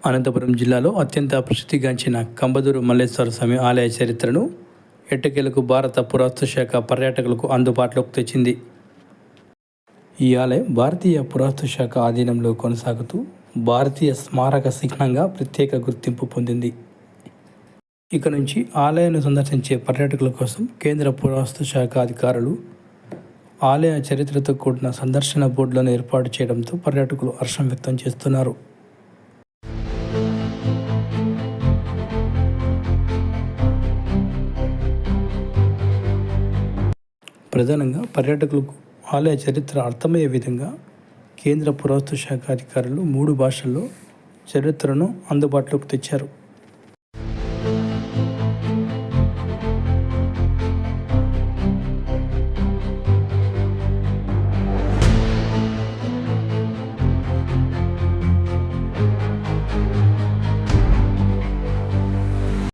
అనంతపురం జిల్లాలో అత్యంత ప్రసిద్ధిగాంచిన కంబదూరు మల్లేశ్వర స్వామి ఆలయ చరిత్రను ఎట్టకేలకు భారత పురావస్తు శాఖ పర్యాటకులకు అందుబాటులోకి తెచ్చింది. ఈ ఆలయం భారతీయ పురావస్తు శాఖ ఆధీనంలో కొనసాగుతూ భారతీయ స్మారక చిహ్నంగా ప్రత్యేక గుర్తింపు పొందింది. ఇక నుంచి ఆలయాన్ని సందర్శించే పర్యాటకుల కోసం కేంద్ర పురావస్తు శాఖ అధికారులు ఆలయ చరిత్రతో కూడిన సందర్శన బోర్డులను ఏర్పాటు చేయడంతో పర్యాటకులు హర్షం వ్యక్తం చేస్తున్నారు. ప్రధానంగా పర్యాటకులకు ఆలయ చరిత్ర అర్థమయ్యే విధంగా కేంద్ర పురావస్తు శాఖ అధికారులు 3 భాషల్లో చరిత్రను అందుబాటులోకి తెచ్చారు.